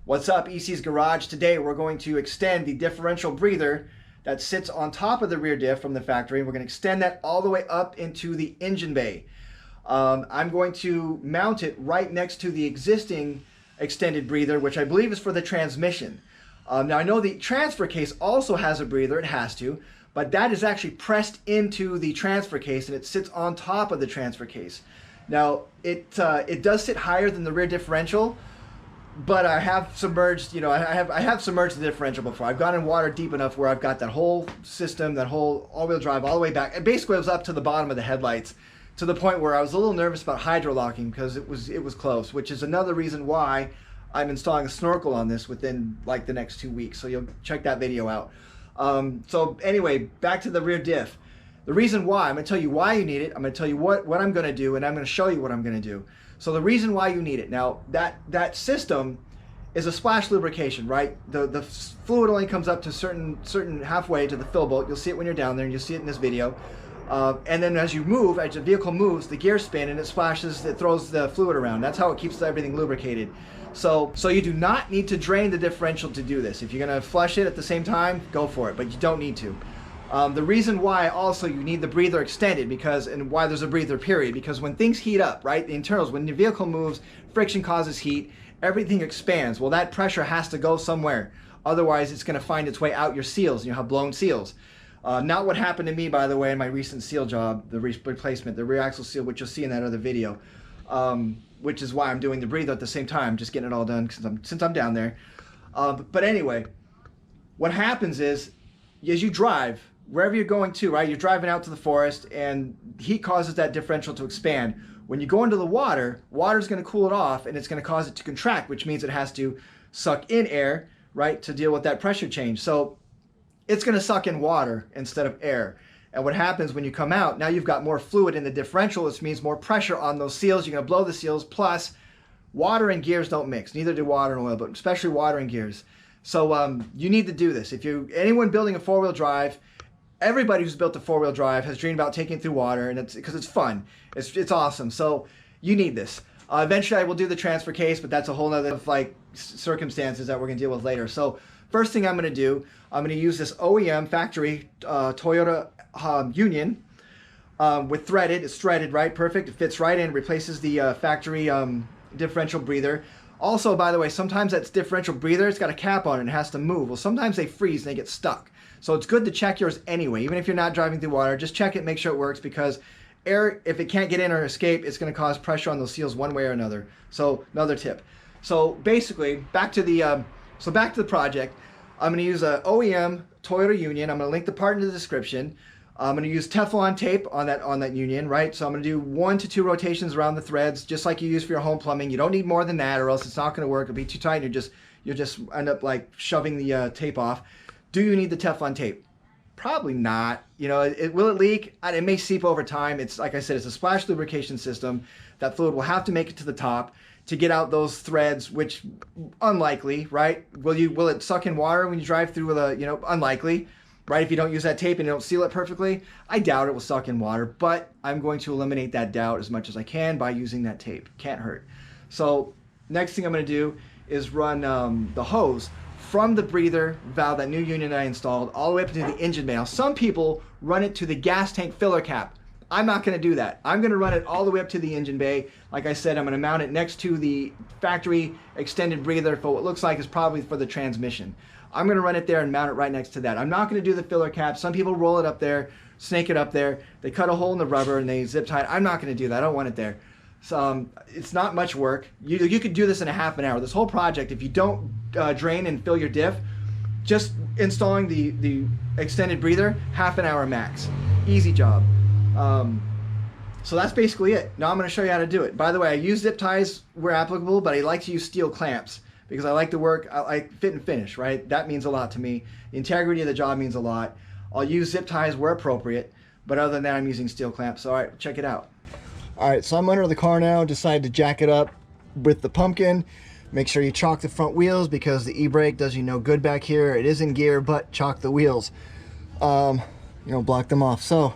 What's up, EC's Garage? Today we're going to extend the differential breather that sits on top of the rear diff from the factory. We're going to extend that all the way up into the engine bay. I'm going to mount it right next to the existing extended breather, which I believe is for the transmission. Now I know the transfer case also has a breather, it has to, but that is actually pressed into the transfer case and it sits on top of the transfer case. Now it does sit higher than the rear differential, but I have submerged, I have submerged the differential before. I've gone in water deep enough where I've got that whole system, that whole all-wheel drive all the way back. And basically it was up to the bottom of the headlights, to the point where I was a little nervous about hydrolocking because it was close, which is another reason why I'm installing a snorkel on this within like the next 2 weeks. So you'll check that video out. So anyway, back to the rear diff. The reason why, I'm going to tell you why you need it. I'm going to tell you what I'm going to do, and I'm going to show you what I'm going to do. So the reason why you need it, now that system is a splash lubrication, right? The fluid only comes up to certain halfway to the fill bolt. You'll see it when you're down there, and you'll see it in this video. And then as you move, as the vehicle moves, the gears spin and it splashes, it throws the fluid around. That's how it keeps everything lubricated. So you do not need to drain the differential to do this. If you're going to flush it at the same time, go for it, but you don't need to. The reason why also you need the breather extended, and why there's a breather period, because when things heat up, right, the internals, when the vehicle moves, friction causes heat, everything expands. Well, that pressure has to go somewhere. Otherwise, it's going to find its way out your seals. You have blown seals. Not what happened to me, by the way, in my recent seal job, the replacement, the rear axle seal, which you'll see in that other video, which is why I'm doing the breather at the same time, just getting it all done since I'm down there. But anyway, what happens is, as you drive, wherever you're going to, right, you're driving out to the forest and heat causes that differential to expand. When you go into the water's going to cool it off and it's going to cause it to contract, which means it has to suck in air, right, to deal with that pressure change. So it's going to suck in water instead of air. And what happens when you come out, now you've got more fluid in the differential, which means more pressure on those seals. You're going to blow the seals, plus water and gears don't mix. Neither do water and oil, but especially water and gears. So you need to do this. If anyone building a four-wheel drive, everybody who's built a four-wheel drive has dreamed about taking it through water, and because it's fun. It's awesome. So you need this. Eventually I will do the transfer case, but that's a whole other circumstances that we're going to deal with later. So first thing I'm going to do, I'm going to use this OEM factory Toyota Union with threaded. It's threaded, right? Perfect. It fits right in, replaces the factory differential breather. Also, by the way, sometimes that differential breather, it's got a cap on it and it has to move. Well, sometimes they freeze and they get stuck. So it's good to check yours anyway. Even if you're not driving through water, just check it, make sure it works, because air, if it can't get in or escape, it's going to cause pressure on those seals one way or another. So another tip. So basically, back to the project. I'm going to use a OEM Toyota Union. I'm going to link the part in the description. I'm going to use Teflon tape on that Union, right? So I'm going to do 1 to 2 rotations around the threads, just like you use for your home plumbing. You don't need more than that, or else it's not going to work. It'll be too tight, and you'll just end up like shoving the tape off. Do you need the Teflon tape? Probably not. Will it leak? It may seep over time. It's like I said, it's a splash lubrication system. That fluid will have to make it to the top to get out those threads, which unlikely, right? Will it suck in water when you drive through with unlikely, right? If you don't use that tape and you don't seal it perfectly, I doubt it will suck in water, but I'm going to eliminate that doubt as much as I can by using that tape. Can't hurt. So next thing I'm going to do is run the hose from the breather valve, that new Union I installed, all the way up to the engine bay. Now, some people run it to the gas tank filler cap. I'm not going to do that. I'm going to run it all the way up to the engine bay. Like I said, I'm going to mount it next to the factory extended breather for what looks like is probably for the transmission. I'm going to run it there and mount it right next to that. I'm not going to do the filler cap. Some people roll it up there, snake it up there. They cut a hole in the rubber and they zip tie it. I'm not going to do that. I don't want it there. So it's not much work. You could do this in a half an hour. This whole project, if you don't drain and fill your diff, just installing the extended breather, half an hour max. Easy job. So that's basically it. Now I'm going to show you how to do it. By the way, I use zip ties where applicable, but I like to use steel clamps because I like to work, I like fit and finish, right? That means a lot to me. The integrity of the job means a lot. I'll use zip ties where appropriate, but other than that, I'm using steel clamps. All right, check it out. All right, so I'm under the car now. Decided to jack it up with the pumpkin. Make sure you chalk the front wheels because the e-brake does you no good back here. It is in gear, but chalk the wheels. Block them off. So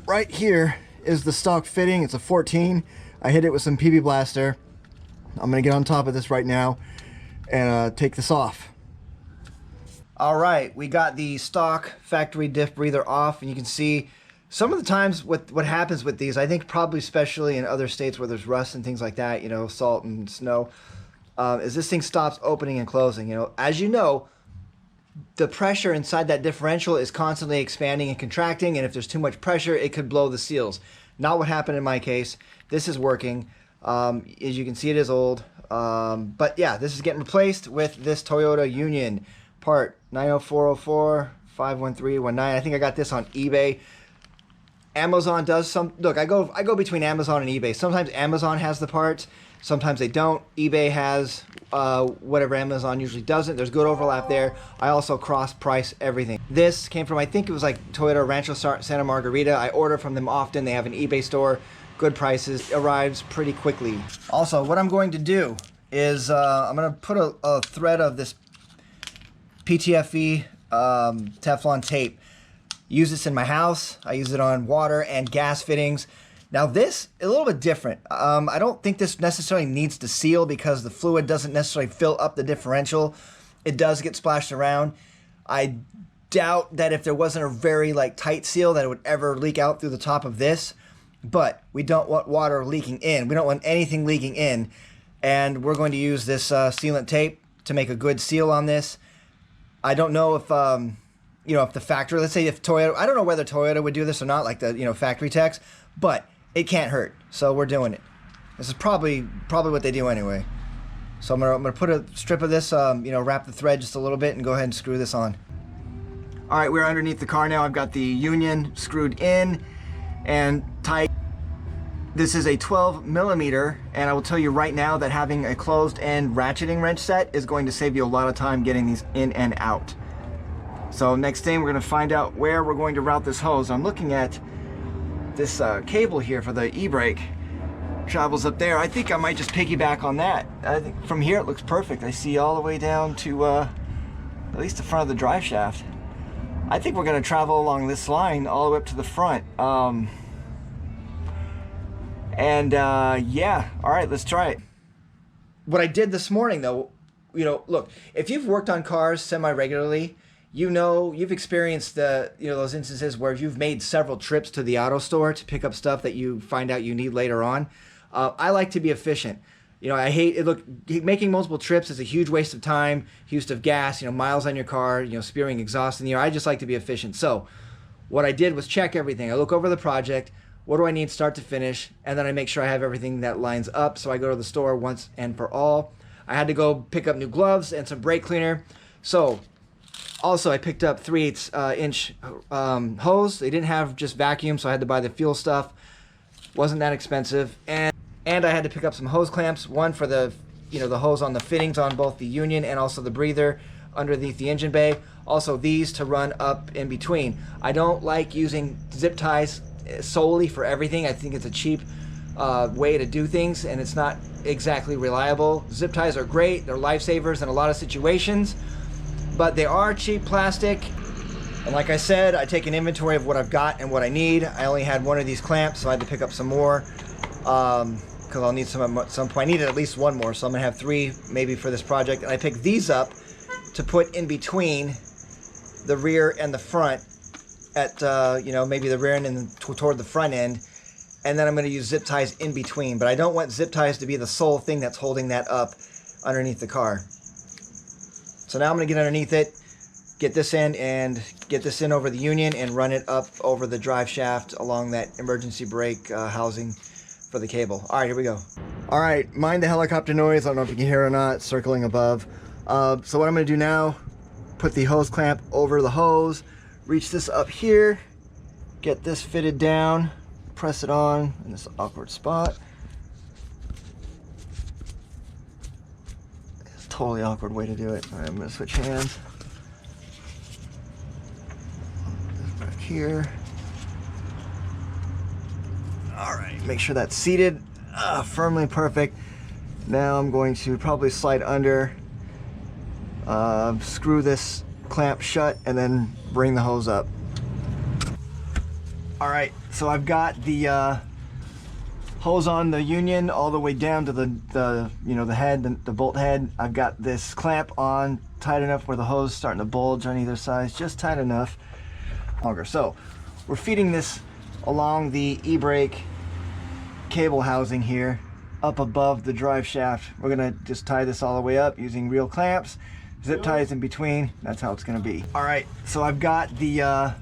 right here is the stock fitting. It's a 14. I hit it with some PB Blaster. I'm gonna get on top of this right now and take this off. All right, we got the stock factory diff breather off, and you can see some of the times what happens with these, I think probably especially in other states where there's rust and things like that, you know, salt and snow, is this thing stops opening and closing. You know, as you know, the pressure inside that differential is constantly expanding and contracting, and if there's too much pressure, it could blow the seals. Not what happened in my case. This is working. As you can see, it is old. But yeah, this is getting replaced with this Toyota Union part 90404-51319. I think I got this on eBay. Amazon does some. Look, I go between Amazon and eBay. Sometimes Amazon has the parts, sometimes they don't. eBay has whatever Amazon usually doesn't. There's good overlap there. I also cross price everything. This came from, I think it was like Toyota Rancho Santa Margarita. I order from them often. They have an eBay store. Good prices. Arrives pretty quickly. Also, what I'm going to do is I'm going to put a thread of this PTFE Teflon tape. Use this in my house. I use it on water and gas fittings. Now this, a little bit different. I don't think this necessarily needs to seal because the fluid doesn't necessarily fill up the differential. It does get splashed around. I doubt that if there wasn't a very tight seal that it would ever leak out through the top of this, but we don't want water leaking in. We don't want anything leaking in. And we're going to use this sealant tape to make a good seal on this. I don't know if, you know, if the factory, let's say if Toyota, I don't know whether Toyota would do this or not, like the, you know, factory techs, but it can't hurt. So we're doing it. This is probably what they do anyway. So I'm gonna put a strip of this, you know, wrap the thread just a little bit and go ahead and screw this on. All right, we're underneath the car now. I've got the Union screwed in and tight. This is a 12 millimeter, and I will tell you right now that having a closed end ratcheting wrench set is going to save you a lot of time getting these in and out. So next thing, we're going to find out where we're going to route this hose. I'm looking at this cable here for the e-brake. Travels up there. I think I might just piggyback on that. I think from here it looks perfect. I see all the way down to at least the front of the drive shaft. I think we're going to travel along this line all the way up to the front. Yeah, all right, let's try it. What I did this morning though, you know, look, if you've worked on cars semi-regularly, you know, you've experienced those instances where you've made several trips to the auto store to pick up stuff that you find out you need later on. I like to be efficient. You know, I hate it. Look, making multiple trips is a huge waste of time, use of gas, you know, miles on your car, you know, spewing exhaust in the air. I just like to be efficient. So what I did was check everything. I look over the project. What do I need start to finish? And then I make sure I have everything that lines up. So I go to the store once and for all. I had to go pick up new gloves and some brake cleaner. So also I picked up 3/8 inch hose. They didn't have just vacuum, so I had to buy the fuel stuff. Wasn't that expensive. And I had to pick up some hose clamps, one for the, you know, the hose on the fittings on both the Union and also the breather underneath the engine bay. Also these to run up in between. I don't like using zip ties solely for everything. I think it's a cheap way to do things, and it's not exactly reliable. Zip ties are great. They're lifesavers in a lot of situations, but they are cheap plastic. And like I said, I take an inventory of what I've got and what I need. I only had one of these clamps, so I had to pick up some more because I'll need some at some point. I needed at least one more, so I'm gonna have 3 maybe for this project. And I picked these up to put in between the rear and the front at, you know, maybe the rear end and toward the front end. And then I'm going to use zip ties in between. But I don't want zip ties to be the sole thing that's holding that up underneath the car. So now I'm going to get underneath it, get this in, and get this in over the Union and run it up over the drive shaft along that emergency brake housing for the cable. All right, here we go. All right, mind the helicopter noise. I don't know if you can hear it or not, circling above. So what I'm going to do now, put the hose clamp over the hose, reach this up here, get this fitted down, press it on in this awkward spot. It's a totally awkward way to do it. All right, I'm going to switch hands. Back here. All right, make sure that's seated firmly, perfect. Now I'm going to probably slide under, screw this clamp shut, and then bring the hose up. All right, so I've got the hose on the union all the way down to the head, the bolt head. I've got this clamp on tight enough where the hose is starting to bulge on either side, just tight enough. Longer. So we're feeding this along the e-brake cable housing here up above the drive shaft. We're gonna just tie this all the way up using real clamps, zip ties in between. That's how it's gonna be. All right, so I've got the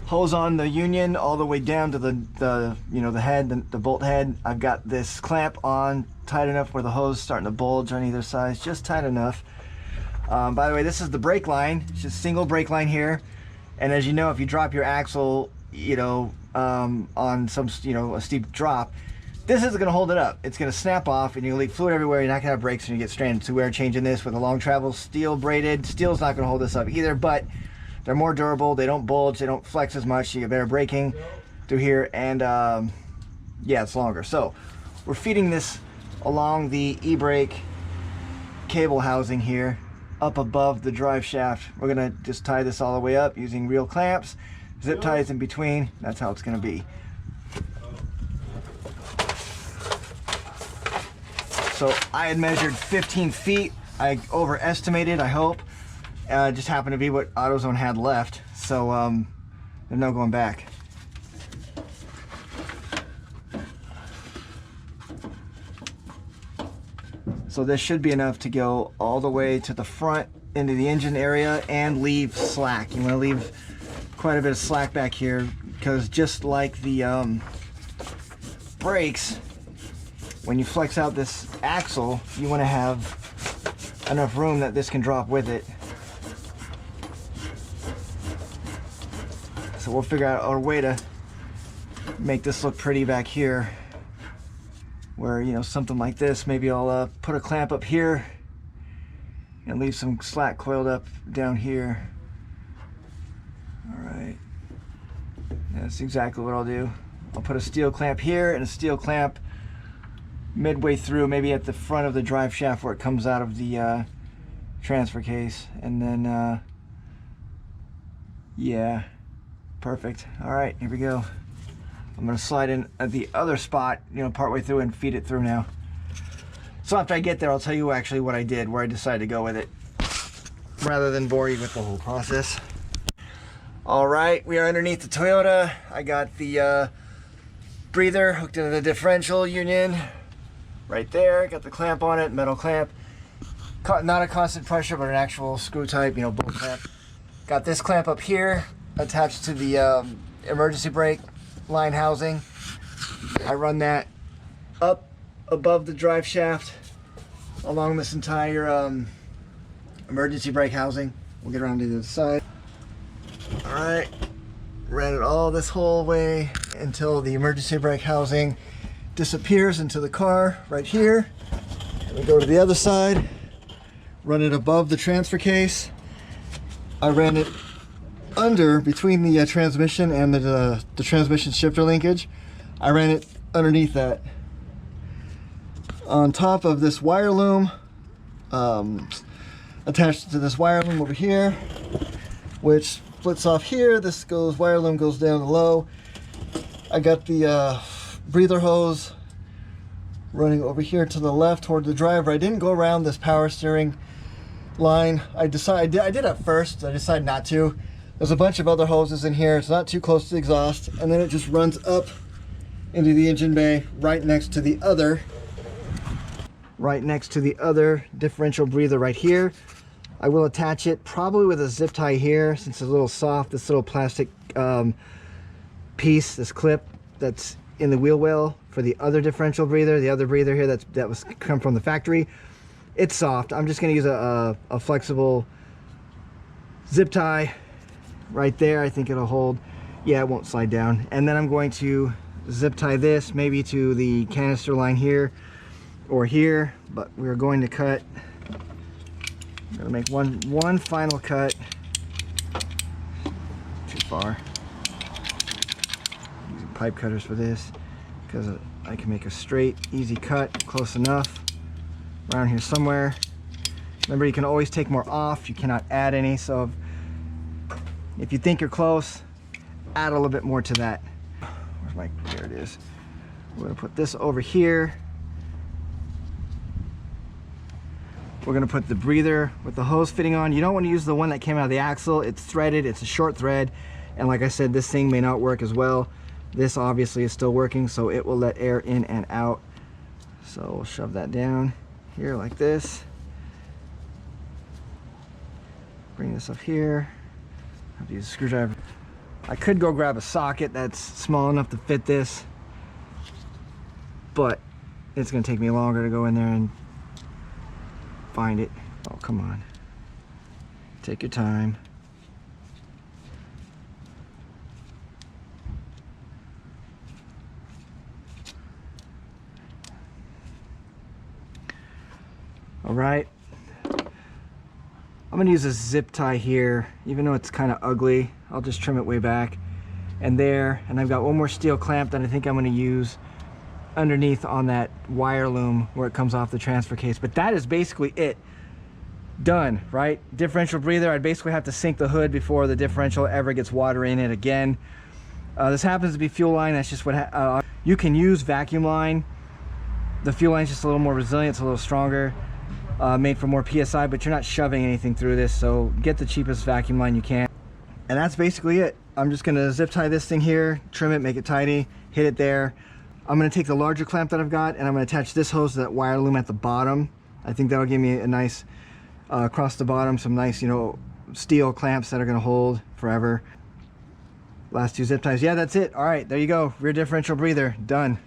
hose on the union all the way down to the head, the bolt head. I've got this clamp on tight enough where the hose is starting to bulge on either side, just tight enough. By the way, this is the brake line. It's just single brake line here. And as you know, if you drop your axle, on some, a steep drop, this isn't going to hold it up. It's going to snap off and you'll leak fluid everywhere. You're not going to have brakes and you get stranded. So we're changing this with a long travel steel braided. Steel's not going to hold this up either, but they're more durable. They don't bulge. They don't flex as much. You get better braking through here. And yeah, it's longer. So we're feeding this along the e-brake cable housing here up above the drive shaft. We're going to just tie this all the way up using real clamps, zip ties in between. That's how it's going to be. So I had measured 15 feet. I overestimated, I hope. Just happened to be what AutoZone had left. So there's no going back. So this should be enough to go all the way to the front into the engine area and leave slack. You want to leave quite a bit of slack back here because just like the brakes, when you flex out this axle, you want to have enough room that this can drop with it. So we'll figure out a way to make this look pretty back here, where, something like this. Maybe I'll put a clamp up here and leave some slack coiled up down here. All right, that's exactly what I'll do. I'll put a steel clamp here and a steel clamp midway through, maybe at the front of the drive shaft where it comes out of the transfer case, and then yeah, perfect. All right, here we go. I'm gonna slide in at the other spot, partway through and feed it through now. So after I get there, I'll tell you actually what I did, where I decided to go with it, rather than bore you with the whole process. All right, we are underneath the Toyota. I got the breather hooked into the differential union right there. Got the clamp on it, metal clamp. Not a constant pressure, but an actual screw type, bolt clamp. Got this clamp up here attached to the emergency brake line housing. I run that up above the drive shaft along this entire emergency brake housing. We'll get around to the other side. All right, ran it all this whole way until the emergency brake housing disappears into the car right here. And we go to the other side, run it above the transfer case. I ran it under, between the transmission and the transmission shifter linkage. I ran it underneath that. On top of this wire loom, attached to this wire loom over here, which splits off here. This wire loom goes down low. I got the breather hose running over here to the left toward the driver. I didn't go around this power steering line. I did at first. I decided not to. There's a bunch of other hoses in here. It's not too close to the exhaust, and then it just runs up into the engine bay right next to the other differential breather right here. I will attach it probably with a zip tie here, since it's a little soft. This little plastic piece, this clip that's in the wheel well for the other differential breather, the other breather here that was come from the factory. It's soft. I'm just going to use a flexible zip tie right there. I think it'll hold. Yeah, it won't slide down. And then I'm going to zip tie this maybe to the canister line here or here, but we're going to cut. I'm going to make one final cut. Too far. Using pipe cutters for this because I can make a straight, easy cut close enough around here somewhere. Remember, you can always take more off. You cannot add any, so if you think you're close, add a little bit more to that. Where's my, there it is. We're gonna put this over here. We're gonna put the breather with the hose fitting on. You don't want to use the one that came out of the axle. It's threaded, it's a short thread. And like I said, this thing may not work as well. This obviously is still working, so it will let air in and out. So we'll shove that down here like this. Bring this up here. Have to use a screwdriver. I could go grab a socket that's small enough to fit this, but it's gonna take me longer to go in there and find it. Oh, come on. Take your time. All right. I'm gonna use a zip tie here, even though it's kind of ugly. I'll just trim it way back and there. And I've got one more steel clamp that I think I'm gonna use underneath on that wire loom where it comes off the transfer case. But that is basically it. Done, right? Differential breather. I'd basically have to sink the hood before the differential ever gets water in it again. This happens to be fuel line. That's just what you can use vacuum line. The fuel line's just a little more resilient, it's a little stronger. Made for more PSI, but you're not shoving anything through this, so get the cheapest vacuum line you can. And that's basically it. I'm just gonna zip tie this thing here, trim it, make it tidy, hit it there. I'm gonna take the larger clamp that I've got and I'm gonna attach this hose to that wire loom at the bottom. I think that'll give me a nice, across the bottom, some nice, you know, steel clamps that are gonna hold forever. Last two zip ties. Yeah, that's it. All right, there you go. Rear differential breather, done.